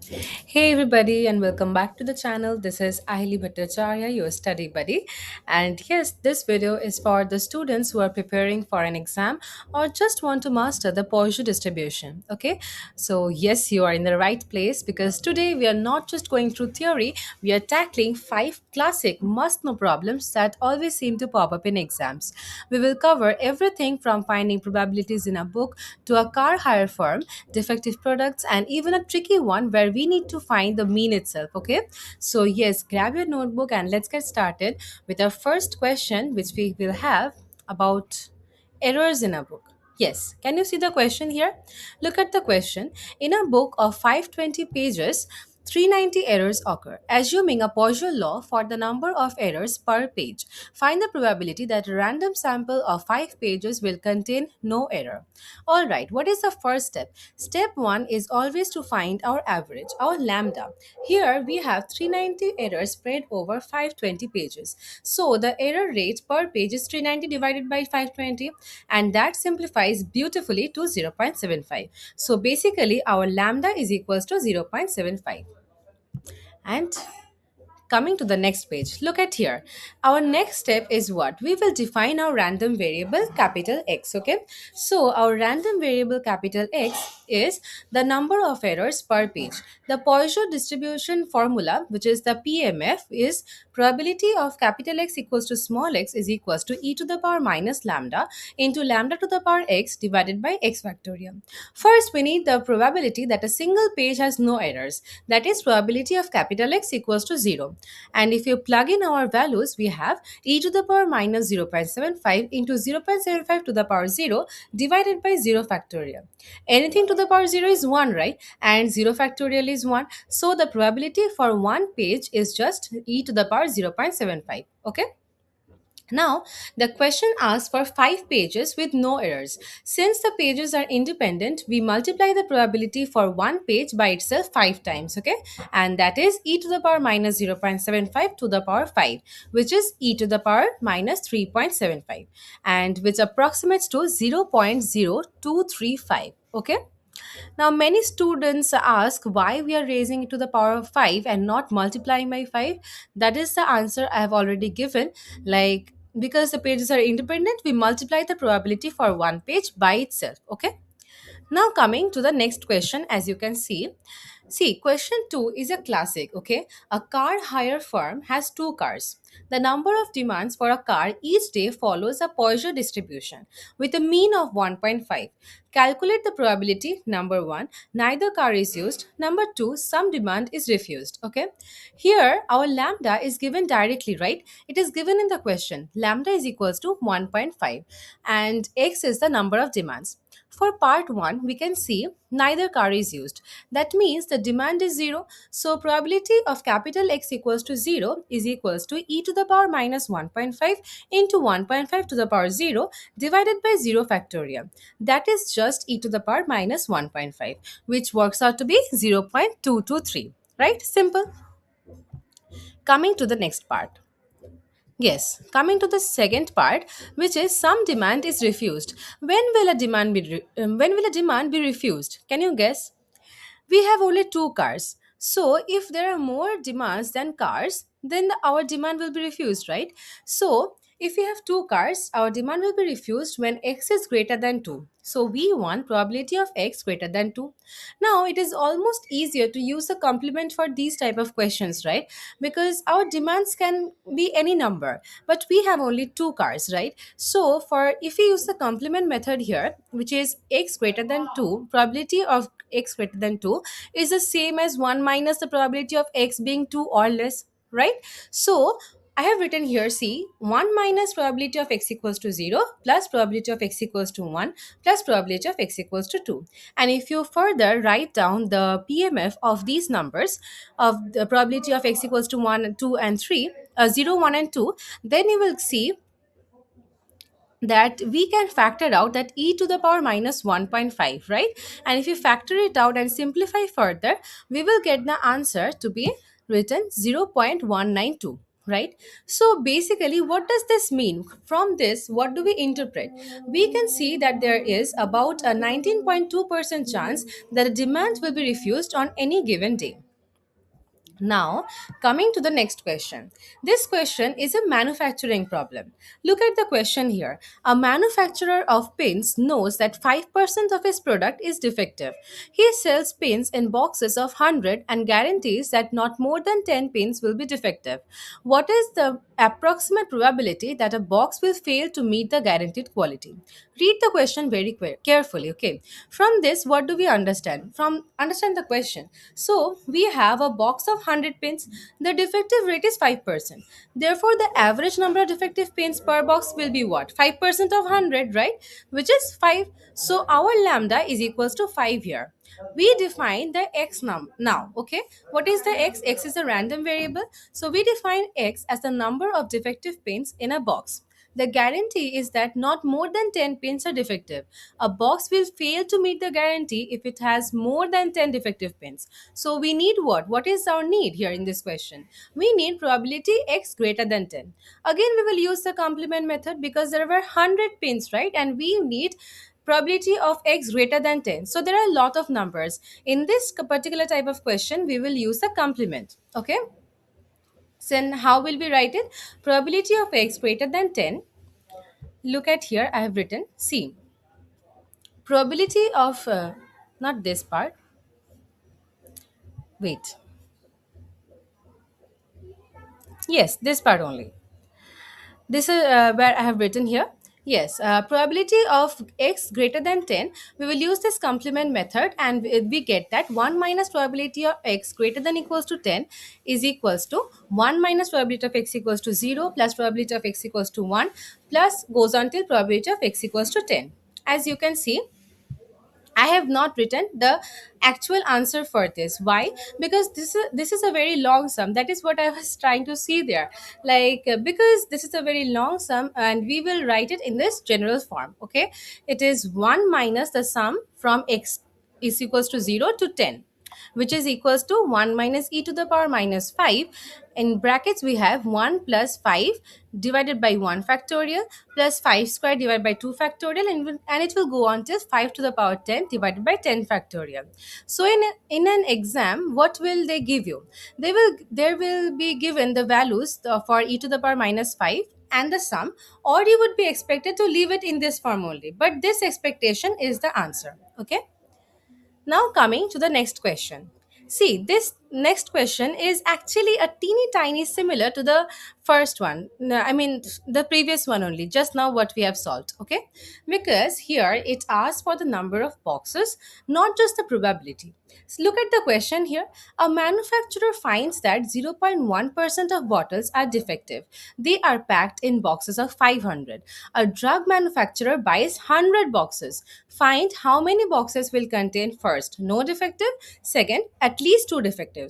Hey everybody, and welcome back to the channel. This is Ahili Bhattacharya, your study buddy. And yes, this video is for the students who are preparing for an exam or just want to master the Poisson distribution. Okay, so yes, you are in the right place because today we are not just going through theory, we are tackling five classic must know problems that always seem to pop up in exams. We will cover everything from finding probabilities in a book to a car hire firm, defective products, and even a tricky one where we need to find the mean itself. Okay, so yes, grab your notebook and let's get started with our first question, which we will have about errors in a book. Yes, can you see the question here? Look at the question. In a book of 520 pages, 390 errors occur. Assuming a Poisson law for the number of errors per page, find the probability that a random sample of 5 pages will contain no error. Alright, what is the first step? Step 1 is always to find our average, our lambda. Here we have 390 errors spread over 520 pages. So the error rate per page is 390 divided by 520, and that simplifies beautifully to 0.75. So basically our lambda is equals to 0.75. And coming to the next page, look at here. Our next step is what? We will define our random variable capital X, okay? So our random variable capital X is the number of errors per page. The Poisson distribution formula, which is the PMF, is probability of capital X equals to small x is equals to e to the power minus lambda into lambda to the power x divided by x factorial. First, we need the probability that a single page has no errors. That is probability of capital X equals to 0. And if you plug in our values, we have e to the power minus 0.75 into 0.75 to the power 0 divided by 0 factorial. Anything to the power 0 is 1, right? And 0 factorial is 1. So the probability for one page is just e to the power 0.75. Okay? Now, the question asks for 5 pages with no errors. Since the pages are independent, we multiply the probability for one page by itself 5 times, okay? And that is e to the power minus 0.75 to the power 5, which is e to the power minus 3.75, and which approximates to 0.0235, okay? Now, many students ask why we are raising it to the power of 5 and not multiplying by 5. That is the answer I have already given. Like, because the pages are independent, we multiply the probability for one page by itself. Okay. Now, coming to the next question, as you can see. See, question 2 is a classic, okay? A car hire firm has two cars. The number of demands for a car each day follows a Poisson distribution with a mean of 1.5. Calculate the probability number 1, neither car is used, number 2, some demand is refused, okay? Here, our lambda is given directly, right? It is given in the question. Lambda is equals to 1.5 and x is the number of demands. For part 1, we can see neither car is used. That means the demand is 0. So probability of capital X equals to 0 is equals to e to the power minus 1.5 into 1.5 to the power 0 divided by 0 factorial. That is just e to the power minus 1.5, which works out to be 0.223. Right? Simple. Coming to the next part. Yes, coming to the second part, which is some demand is refused. When will a demand be refused? Can you guess? We have only two cars. So if there are more demands than cars, then our demand will be refused, right? So if we have two cars, our demand will be refused when x is greater than 2. So we want probability of x greater than 2. Now it is almost easier to use a complement for these type of questions, right? Because our demands can be any number, but we have only two cars, right? So for if we use the complement method here, which is x greater than 2, probability of x greater than 2 is the same as 1 minus the probability of x being 2 or less, right? So I have written here, see, 1 minus probability of x equals to 0 plus probability of x equals to 1 plus probability of x equals to 2. And if you further write down the PMF of these numbers, of the probability of x equals to 1, 2, and 3, 0, 1, and 2, then you will see that we can factor out that e to the power minus 1.5, right? And if you factor it out and simplify further, we will get the answer to be written 0.192. right? So basically, what does this mean? From this, what do we interpret? We can see that there is about a 19.2% chance that a demand will be refused on any given day. Now, coming to the next question. This question is a manufacturing problem. Look at the question here. A manufacturer of pins knows that 5% of his product is defective. He sells pins in boxes of 100 and guarantees that not more than 10 pins will be defective. What is the approximate probability that a box will fail to meet the guaranteed quality? Read the question very carefully, okay? From this, what do we understand? From understand the question. So, we have a box of 100 pins. The defective rate is 5%. Therefore, the average number of defective pins per box will be what? 5% of 100, right? Which is 5. So, our lambda is equals to 5 here. We define the x now, okay? What is the x? X is a random variable. So, we define x as the number of defective pins in a box. The guarantee is that not more than 10 pins are defective. A box will fail to meet the guarantee if it has more than 10 defective pins. So we need what? What is our need here in this question? We need probability x greater than 10. Again, we will use the complement method because there were 100 pins, right? And we need probability of x greater than 10. So there are a lot of numbers. In this particular type of question, we will use the complement. Okay? So then how will we write it? Probability of x greater than 10. Look at here, I have written C. Probability of, not this part, wait. Yes, this part only. This is where I have written here. Yes, probability of x greater than 10. We will use this complement method and we get that 1 minus probability of x greater than equals to 10 is equals to 1 minus probability of x equals to 0 plus probability of x equals to 1 plus goes on till probability of x equals to 10. As you can see, I have not written the actual answer for this. Why? Because this is a very long sum. That is what I was trying to see there. Because this is a very long sum, and we will write it in this general form. Okay, it is 1 minus the sum from x is equals to 0 to 10, which is equals to 1 minus e to the power minus 5. In brackets, we have 1 plus 5 divided by 1 factorial plus 5 square divided by 2 factorial, and it will go on till 5 to the power 10 divided by 10 factorial. So in an exam, what will they give you? There will be given the values for e to the power minus 5 and the sum, or you would be expected to leave it in this form only. But this expectation is the answer. Okay. Now, coming to the next question. See, this next question is actually a teeny tiny similar to the first one. No, I mean, the previous one only, just now what we have solved, okay? Because here it asks for the number of boxes, not just the probability. So look at the question here. A manufacturer finds that 0.1% of bottles are defective. They are packed in boxes of 500. A drug manufacturer buys 100 boxes. Find how many boxes will contain first, no defective, second, at least two defectives.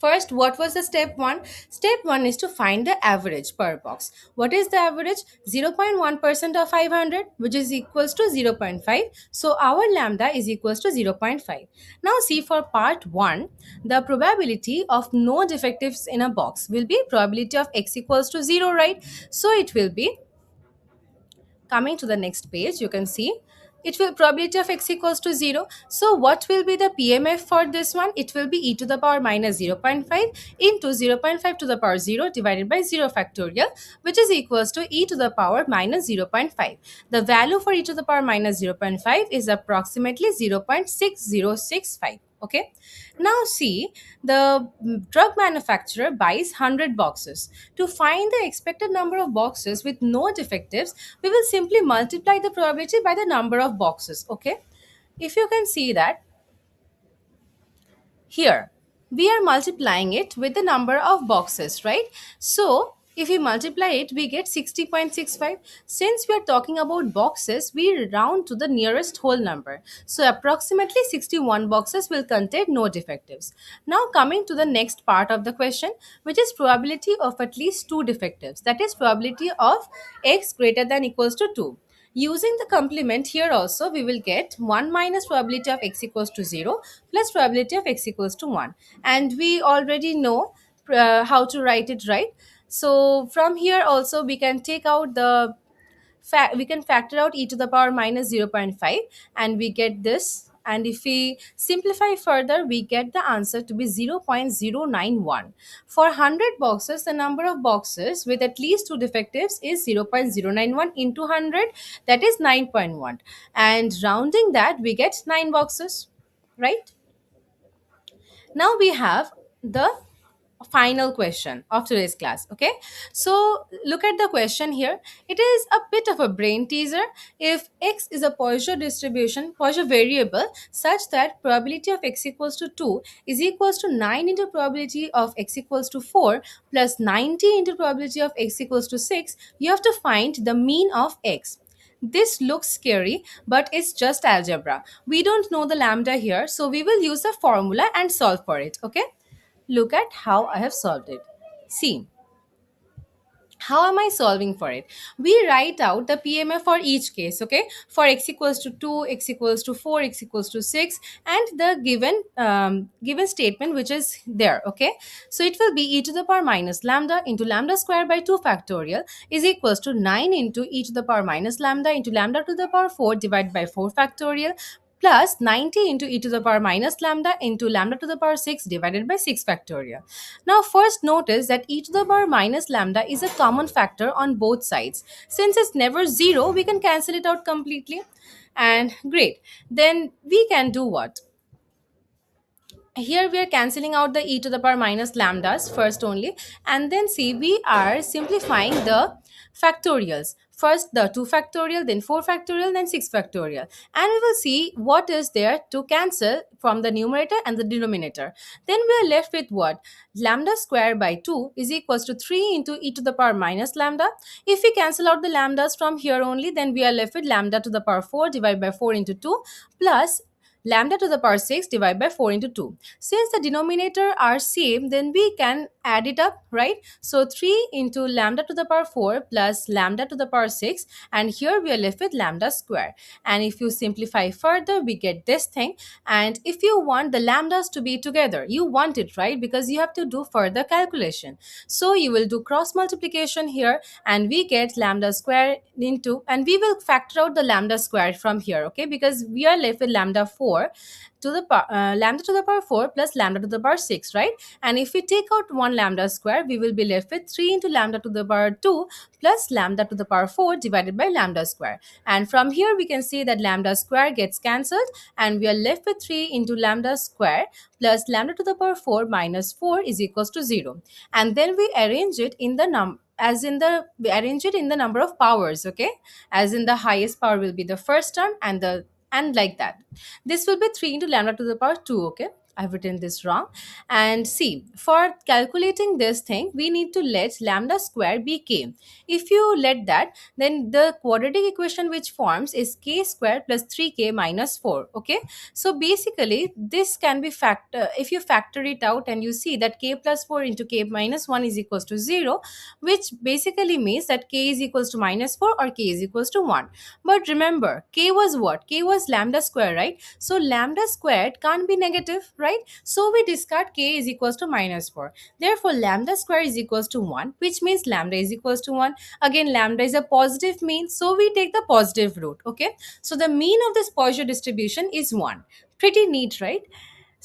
First, what was the step 1? Step 1 is to find the average per box. What is the average? 0.1% of 500, which is equals to zero point 0.5. So our lambda is equals to zero point 0.5. Now see, for part 1, the probability of no defectives in a box will be probability of x equals to 0, right? So it will be, coming to the next page, you can see it will probability of x equals to 0. So what will be the PMF for this one? It will be e to the power minus zero point 0.5 into zero point 0.5 to the power 0 divided by 0 factorial, which is equals to e to the power minus zero point 0.5. The value for e to the power minus zero point 0.5 is approximately 0.6065. Okay. Now see, the drug manufacturer buys 100 boxes. To find the expected number of boxes with no defectives, we will simply multiply the probability by the number of boxes. Okay. If you can see that, here, we are multiplying it with the number of boxes, right? So, if we multiply it, we get 60.65. Since we are talking about boxes, we round to the nearest whole number. So, approximately 61 boxes will contain no defectives. Now, coming to the next part of the question, which is probability of at least two defectives. That is probability of x greater than equals to 2. Using the complement here also, we will get 1 minus probability of x equals to 0 plus probability of x equals to 1. And we already know how to write it, right? So from here also we can take out the we can factor out e to the power minus zero point 0.5, and we get this. And if we simplify further, we get the answer to be 0.091. For 100 boxes, the number of boxes with at least two defectives is 0.091 into 100, that is 9.1. And rounding that, we get 9 boxes, right? Now we have the final question of today's class. Okay, so look at the question here. It is a bit of a brain teaser. If x is a Poisson distribution, Poisson variable, such that probability of x equals to 2 is equals to 9 into probability of x equals to 4 plus 90 into probability of x equals to 6, you have to find the mean of x. This looks scary, but it's just algebra. We don't know the lambda here, so we will use a formula and solve for it. Okay, look at how I have solved it. See, how am I solving for it? We write out the PMF for each case, okay? For x equals to 2, x equals to 4, x equals to 6, and the given statement which is there, okay? So it will be e to the power minus lambda into lambda square by 2 factorial is equals to 9 into e to the power minus lambda into lambda to the power 4 divided by 4 factorial plus 90 into e to the power minus lambda into lambda to the power 6 divided by 6 factorial. Now first notice that e to the power minus lambda is a common factor on both sides. Since it's never 0, we can cancel it out completely. And great. Then we can do what? Here we are cancelling out the e to the power minus lambdas first only, and then see, we are simplifying the factorials. First the 2 factorial, then 4 factorial, then 6 factorial, and we will see what is there to cancel from the numerator and the denominator. Then we are left with what? Lambda square by 2 is equals to 3 into e to the power minus lambda. If we cancel out the lambdas from here only, then we are left with lambda to the power 4 divided by 4 into 2 plus lambda to the power 6 divided by 4 into 2. Since the denominator are same, then we can add it up, right? So 3 into lambda to the power 4 plus lambda to the power 6, and here we are left with lambda square. And if you simplify further, we get this thing. And if you want the lambdas to be together, you want it, right? Because you have to do further calculation. So you will do cross multiplication here, and we get lambda square into, and we will factor out the lambda square from here, okay? Because we are left with lambda 4 to the lambda to the power 4 plus lambda to the power 6, right? And if we take out one lambda square, we will be left with 3 into lambda to the power 2 plus lambda to the power 4 divided by lambda square. And from here we can see that lambda square gets cancelled, and we are left with 3 into lambda square plus lambda to the power 4 minus 4 is equals to 0. And then we arrange it in the we arrange it in the number of powers, okay? As in, the highest power will be the first term, and like that. This will be 3 into lambda to the power 2, okay? I've written this wrong. And see, for calculating this thing, we need to let lambda square be k. If you let that, then the quadratic equation which forms is k square plus 3k minus 4, okay? So basically, this can be if you factor it out, and you see that k plus 4 into k minus 1 is equals to 0, which basically means that k is equals to minus 4 or k is equals to 1. But remember, k was what? K was lambda square, right? So lambda squared can't be negative, right? So we discard k is equals to minus 4. Therefore, lambda square is equals to 1, which means lambda is equals to 1. Again, lambda is a positive mean, so we take the positive root, okay? So the mean of this Poisson distribution is 1. Pretty neat, right?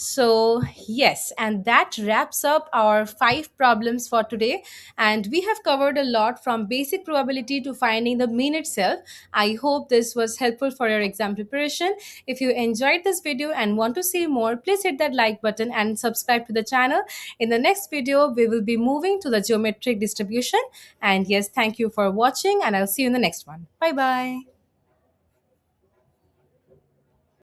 So, yes, and that wraps up our 5 problems for today. And we have covered a lot, from basic probability to finding the mean itself. I hope this was helpful for your exam preparation. If you enjoyed this video and want to see more, please hit that like button and subscribe to the channel. In the next video, we will be moving to the geometric distribution. And yes, thank you for watching, and I'll see you in the next one. Bye bye.